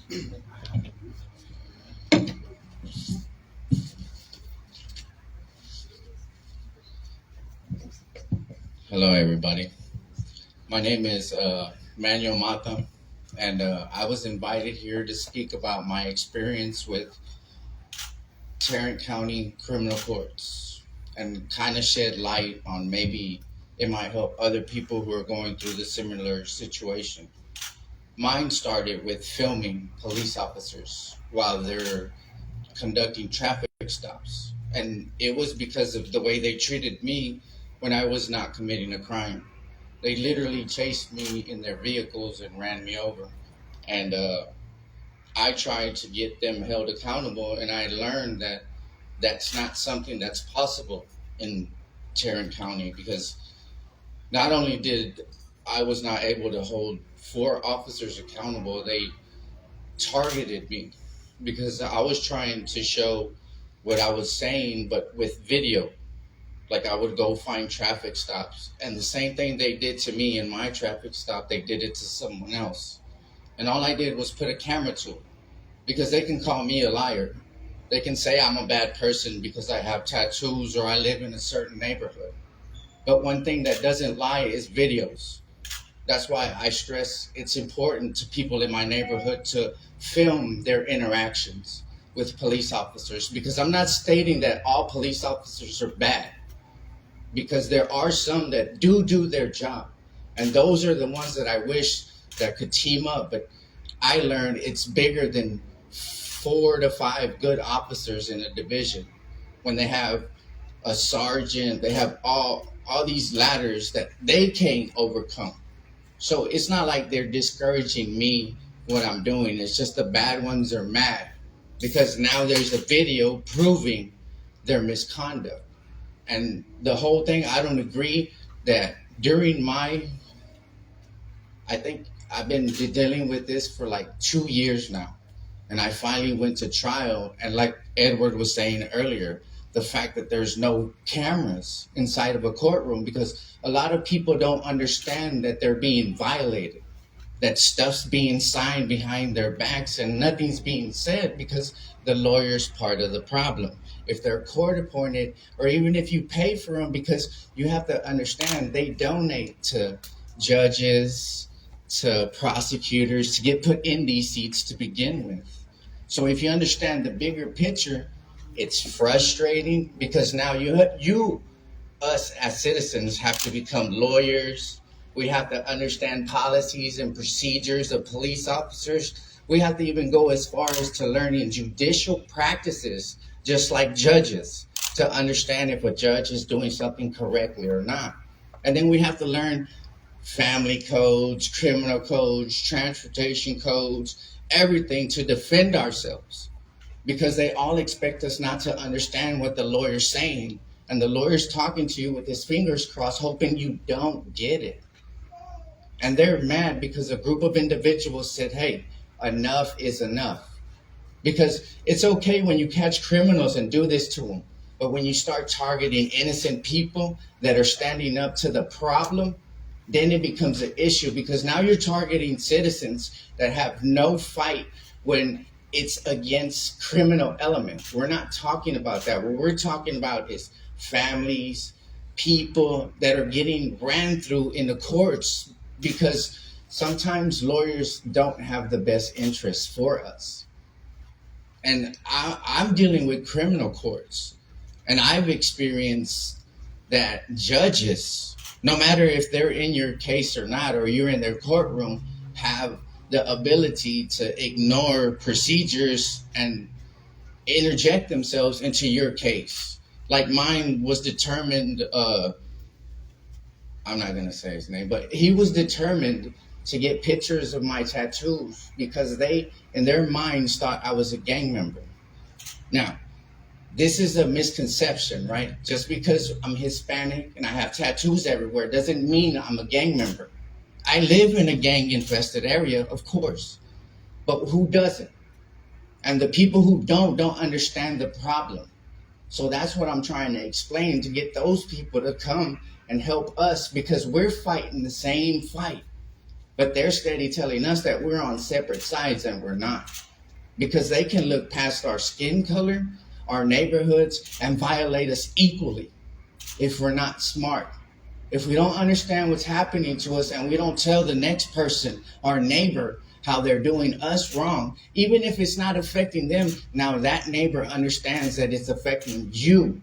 Hello, everybody. My name is Manuel Mata, and I was invited here to speak about my experience with Tarrant County criminal courts and kind of shed light on maybe it might help other people who are going through the similar situation. Mine started with filming police officers while they're conducting traffic stops, and it was because of the way they treated me when I was not committing a crime. They literally chased me in their vehicles and ran me over. And I tried to get them held accountable, and I learned that that's not something that's possible in Tarrant County because not only did I was not able to hold four officers accountable, they targeted me because I was trying to show what I was saying, but with video. Like I would go find traffic stops, and the same thing they did to me in my traffic stop, they did it to someone else. And all I did was put a camera to it because they can call me a liar. They can say I'm a bad person because I have tattoos or I live in a certain neighborhood. But one thing that doesn't lie is videos. That's why I stress it's important to people in my neighborhood to film their interactions with police officers because I'm not stating that all police officers are bad because there are some that do their job, and those are the ones that I wish that could team up. But I learned it's bigger than 4 to 5 good officers in a division. When they have a sergeant, they have all these ladders that they can't overcome. So it's not like they're discouraging me what I'm doing. It's just the bad ones are mad because now there's a video proving their misconduct. And the whole thing, I don't agree that during I think I've been dealing with this for like 2 years now. And I finally went to trial. And like Edward was saying earlier, the fact that there's no cameras inside of a courtroom because a lot of people don't understand that they're being violated, that stuff's being signed behind their backs and nothing's being said because the lawyer's part of the problem. If they're court appointed, or even if you pay for them, because you have to understand they donate to judges, to prosecutors to get put in these seats to begin with. So if you understand the bigger picture, it's frustrating because now us as citizens have to become lawyers. We have to understand policies and procedures of police officers. We have to even go as far as to learning judicial practices, just like judges, to understand if a judge is doing something correctly or not. And then we have to learn family codes, criminal codes, transportation codes, everything to defend ourselves because they all expect us not to understand what the lawyer's saying. And the lawyer's talking to you with his fingers crossed, hoping you don't get it. And they're mad because a group of individuals said, hey, enough is enough. Because it's okay when you catch criminals and do this to them. But when you start targeting innocent people that are standing up to the problem, then it becomes an issue because now you're targeting citizens that have no fight when it's against criminal elements. We're not talking about that. What we're talking about is families, people that are getting ran through in the courts because sometimes lawyers don't have the best interests for us. And I'm dealing with criminal courts, and I've experienced that judges, no matter if they're in your case or not, or you're in their courtroom, have the ability to ignore procedures and interject themselves into your case. Like mine was determined, I'm not going to say his name, but he was determined to get pictures of my tattoos because they, in their minds, thought I was a gang member. Now, this is a misconception, right? Just because I'm Hispanic and I have tattoos everywhere doesn't mean I'm a gang member. I live in a gang infested area, of course, but who doesn't? And the people who don't understand the problem. So that's what I'm trying to explain to get those people to come and help us because we're fighting the same fight. But they're steady telling us that we're on separate sides, and we're not. Because they can look past our skin color, our neighborhoods, and violate us equally if we're not smart. If we don't understand what's happening to us and we don't tell the next person, our neighbor, how they're doing us wrong, even if it's not affecting them, now that neighbor understands that it's affecting you.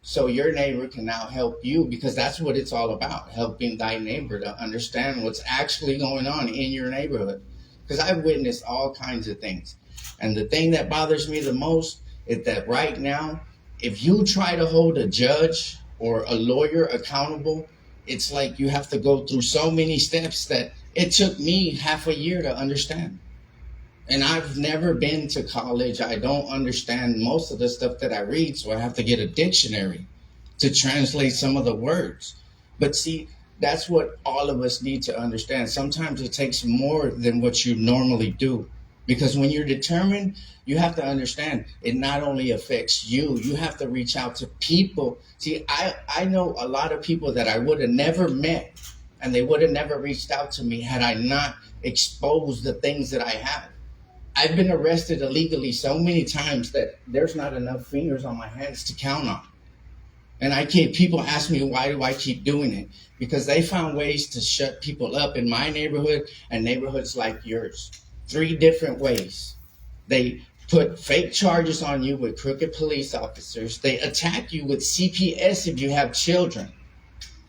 So your neighbor can now help you, because that's what it's all about, helping thy neighbor to understand what's actually going on in your neighborhood. Because I've witnessed all kinds of things. And the thing that bothers me the most is that right now, if you try to hold a judge or a lawyer accountable, it's like you have to go through so many steps that it took me half a year to understand. And I've never been to college. I don't understand most of the stuff that I read, so I have to get a dictionary to translate some of the words. But see, that's what all of us need to understand. Sometimes it takes more than what you normally do. Because when you're determined, you have to understand it not only affects you, you have to reach out to people. See, I know a lot of people that I would have never met, and they would have never reached out to me had I not exposed the things that I have. I've been arrested illegally so many times that there's not enough fingers on my hands to count on. And people ask me, why do I keep doing it? Because they found ways to shut people up in my neighborhood and neighborhoods like yours. 3 different ways. They put fake charges on you with crooked police officers. They attack you with CPS if you have children.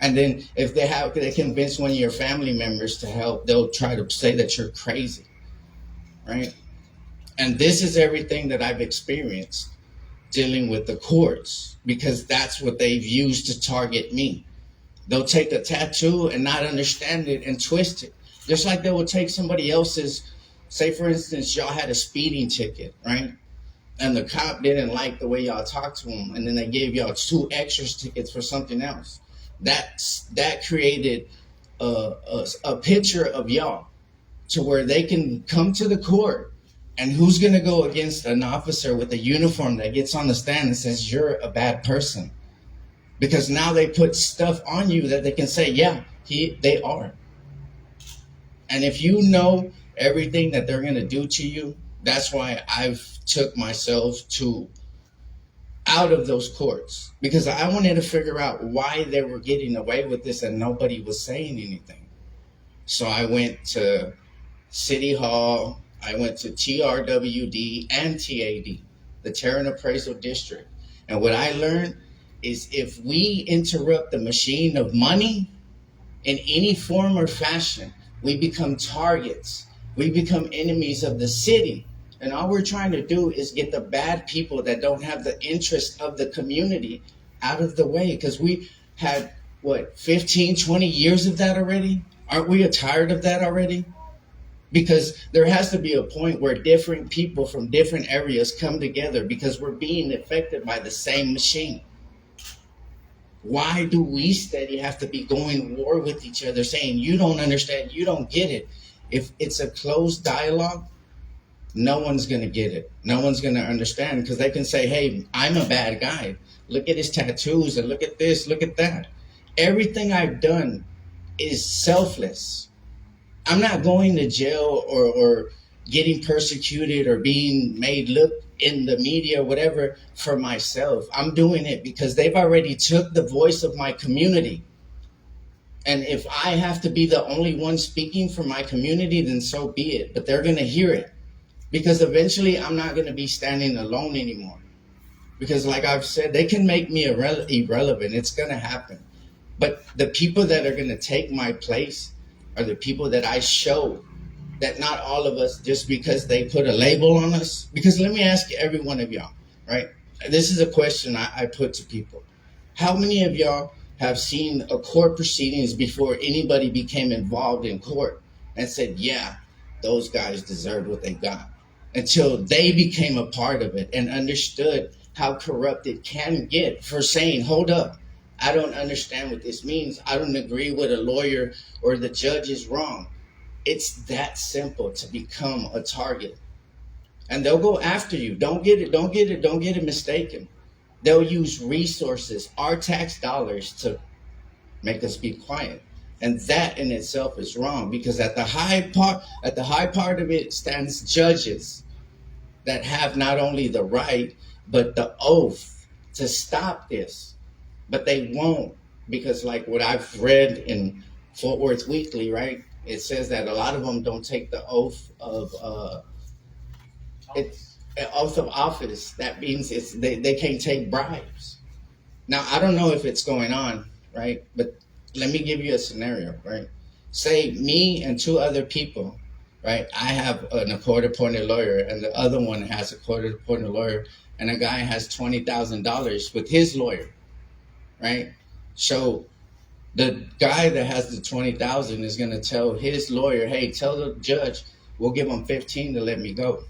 And then if they convince one of your family members to help, they'll try to say that you're crazy, right? And this is everything that I've experienced dealing with the courts, because that's what they've used to target me. They'll take a tattoo and not understand it and twist it. Just like they will take somebody else's, say for instance, y'all had a speeding ticket, right? And the cop didn't like the way y'all talked to him, and then they gave y'all 2 extra tickets for something else. That created a picture of y'all to where they can come to the court. And who's going to go against an officer with a uniform that gets on the stand and says you're a bad person? Because now they put stuff on you that they can say, yeah, they are. And if you know everything that they're going to do to you, that's why I've took myself out of those courts, because I wanted to figure out why they were getting away with this and nobody was saying anything. So I went to City Hall, I went to TRWD and TAD, the Terran Appraisal District. And what I learned is if we interrupt the machine of money in any form or fashion, we become targets. We become enemies of the city. And all we're trying to do is get the bad people that don't have the interest of the community out of the way. Because we had, 15, 20 years of that already? Aren't we tired of that already? Because there has to be a point where different people from different areas come together, because we're being affected by the same machine. Why do we steady have to be going war with each other, saying you don't understand, you don't get it? If it's a closed dialogue, no one's going to get it. No one's going to understand, because they can say, hey, I'm a bad guy. Look at his tattoos and look at this, look at that. Everything I've done is selfless. I'm not going to jail or getting persecuted or being made look in the media or whatever for myself. I'm doing it because they've already took the voice of my community. And if I have to be the only one speaking for my community, then so be it. But they're going to hear it, because eventually I'm not going to be standing alone anymore. Because like I've said, they can make me irrelevant. It's going to happen. But the people that are going to take my place are the people that I show that not all of us, just because they put a label on us. Because let me ask every one of y'all, right? This is a question I put to people. How many of y'all have seen a court proceedings before anybody became involved in court and said, yeah, those guys deserved what they got, until they became a part of it and understood how corrupt it can get, for saying, hold up, I don't understand what this means. I don't agree with a lawyer or the judge is wrong. It's that simple to become a target. And they'll go after you. Don't get it mistaken. They'll use resources, our tax dollars, to make us be quiet. And that in itself is wrong, because at the high part of it stands judges that have not only the right but the oath to stop this. But they won't, because like what I've read in Fort Worth Weekly, right? It says that a lot of them don't take the oath of office. That means they can't take bribes. Now I don't know if it's going on, right? But let me give you a scenario, right? Say me and two other people, right? I have a court-appointed lawyer, and the other one has a court-appointed lawyer, and a guy has $20,000 with his lawyer, right? So the guy that has the 20,000 is going to tell his lawyer, "Hey, tell the judge we'll give him 15 to let me go."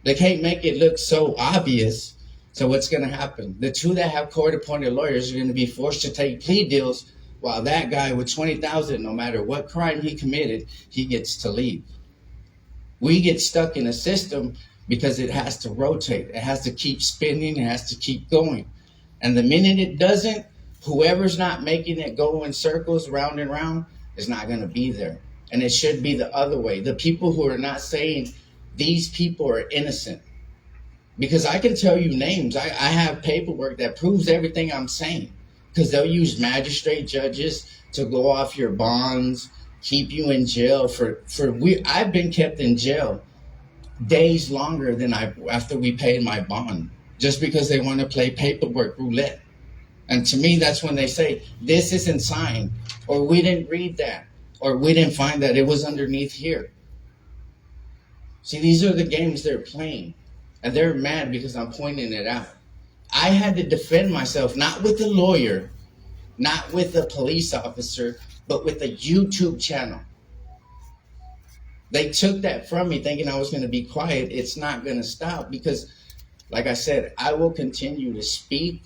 They can't make it look so obvious. So what's going to happen? The two that have court-appointed lawyers are going to be forced to take plea deals, while that guy with 20,000, no matter what crime he committed, he gets to leave. We get stuck in a system because it has to rotate. It has to keep spinning. It has to keep going. And the minute it doesn't, whoever's not making it go in circles round and round is not going to be there. And it should be the other way. The people who are not saying these people are innocent. Because I can tell you names. I have paperwork that proves everything I'm saying. Because they'll use magistrate judges to go off your bonds, keep you in jail I've been kept in jail days longer than after we paid my bond, just because they want to play paperwork roulette. And to me, that's when they say, this isn't signed, or we didn't read that, or we didn't find that it was underneath here. See, these are the games they're playing. And they're mad because I'm pointing it out. I had to defend myself, not with a lawyer, not with a police officer, but with a YouTube channel. They took that from me thinking I was going to be quiet. It's not going to stop because, like I said, I will continue to speak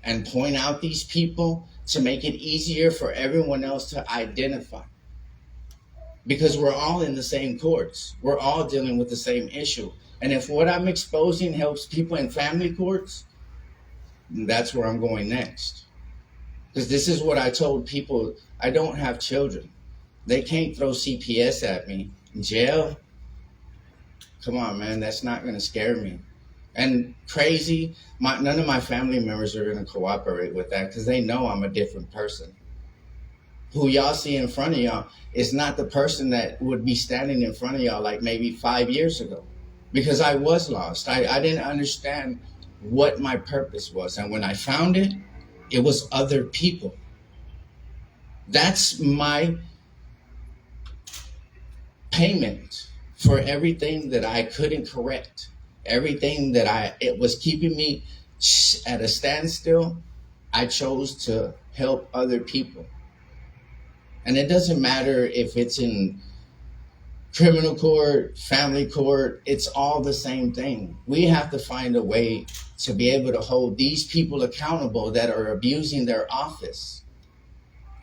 and point out these people to make it easier for everyone else to identify. Because we're all in the same courts. We're all dealing with the same issue. And if what I'm exposing helps people in family courts, that's where I'm going next. Because this is what I told people. I don't have children. They can't throw CPS at me. Jail? Come on, man. That's not going to scare me. And crazy, none of my family members are going to cooperate with that because they know I'm a different person. Who y'all see in front of y'all is not the person that would be standing in front of y'all like maybe 5 years ago. Because I was lost. I didn't understand what my purpose was. And when I found it, it was other people. That's my payment for everything that I couldn't correct. Everything that it was keeping me at a standstill. I chose to help other people. And it doesn't matter if it's in criminal court, family court, it's all the same thing. We have to find a way to be able to hold these people accountable that are abusing their office.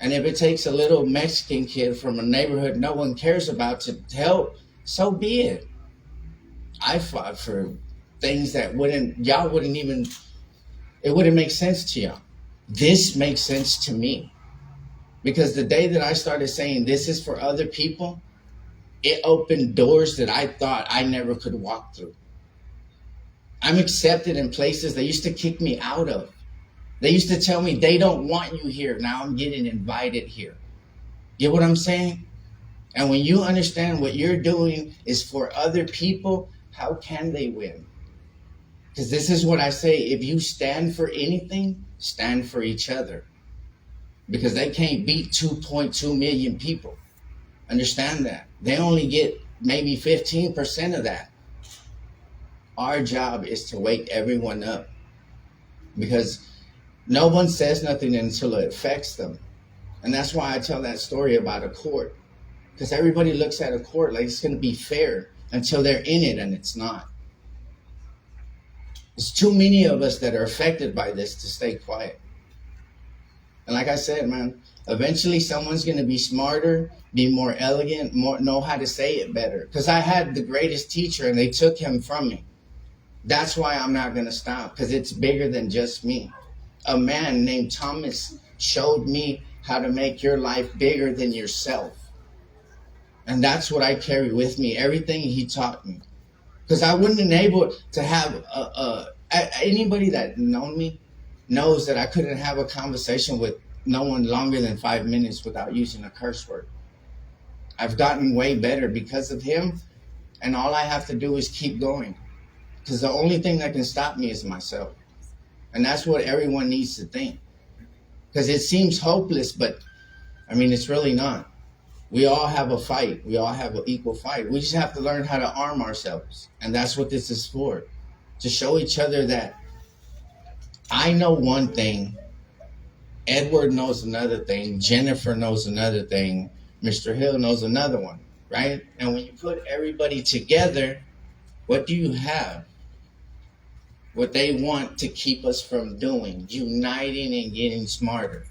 And if it takes a little Mexican kid from a neighborhood no one cares about to help, so be it. I fought for things that wouldn't make sense to y'all. This makes sense to me. Because the day that I started saying this is for other people, it opened doors that I thought I never could walk through. I'm accepted in places they used to kick me out of. They used to tell me they don't want you here. Now I'm getting invited here. Get what I'm saying? And when you understand what you're doing is for other people, how can they win? Because this is what I say. If you stand for anything, stand for each other. Because they can't beat 2.2 million people. Understand that. They only get maybe 15% of that. Our job is to wake everyone up. Because no one says nothing until it affects them. And that's why I tell that story about a court. Because everybody looks at a court like it's going to be fair until they're in it, and it's not. There's too many of us that are affected by this to stay quiet. And like I said, man, eventually someone's going to be smarter, be more elegant, know how to say it better. Because I had the greatest teacher and they took him from me. That's why I'm not going to stop, because it's bigger than just me. A man named Thomas showed me how to make your life bigger than yourself. And that's what I carry with me, everything he taught me. Because I wouldn't have been able to have anybody that known me knows that I couldn't have a conversation with no one longer than 5 minutes without using a curse word. I've gotten way better because of him, and all I have to do is keep going. Because the only thing that can stop me is myself. And that's what everyone needs to think. Because it seems hopeless, but I mean, it's really not. We all have a fight. We all have an equal fight. We just have to learn how to arm ourselves. And that's what this is for. To show each other that I know one thing, Edward knows another thing, Jennifer knows another thing, Mr. Hill knows another one, right? And when you put everybody together, what do you have? What they want to keep us from doing, uniting and getting smarter.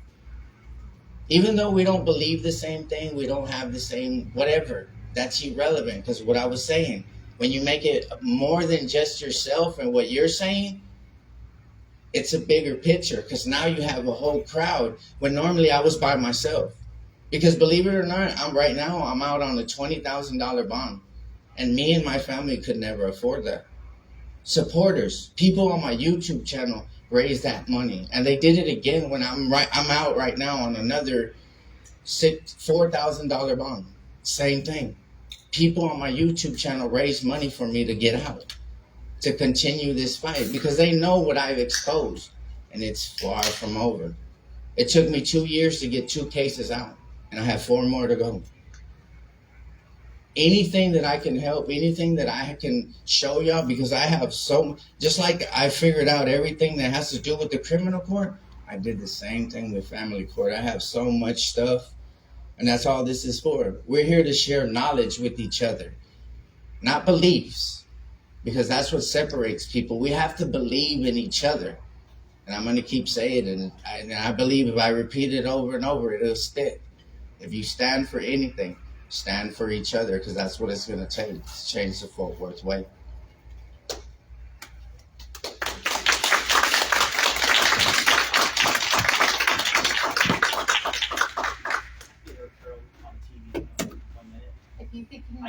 Even though we don't believe the same thing, we don't have the same whatever, that's irrelevant. Because what I was saying, when you make it more than just yourself and what you're saying, it's a bigger picture. Because now you have a whole crowd when normally I was by myself. Because believe it or not, I'm out on a $20,000 bond. And me and my family could never afford that. Supporters, people on my YouTube channel raised that money, and they did it again when I'm out right now on another $4,000 bond. Same thing. People on my YouTube channel raised money for me to get out, to continue this fight, because they know what I've exposed, and it's far from over. It took me 2 years to get 2 cases out, and I have 4 more to go. Anything that I can help, anything that I can show y'all, because I have just like I figured out everything that has to do with the criminal court, I did the same thing with family court. I have so much stuff, and that's all this is for. We're here to share knowledge with each other, not beliefs, because that's what separates people. We have to believe in each other, and I'm going to keep saying it, and I believe if I repeat it over and over, it'll stick. If you stand for anything, stand for each other, because that's what it's going to take to change the Fort Worth way.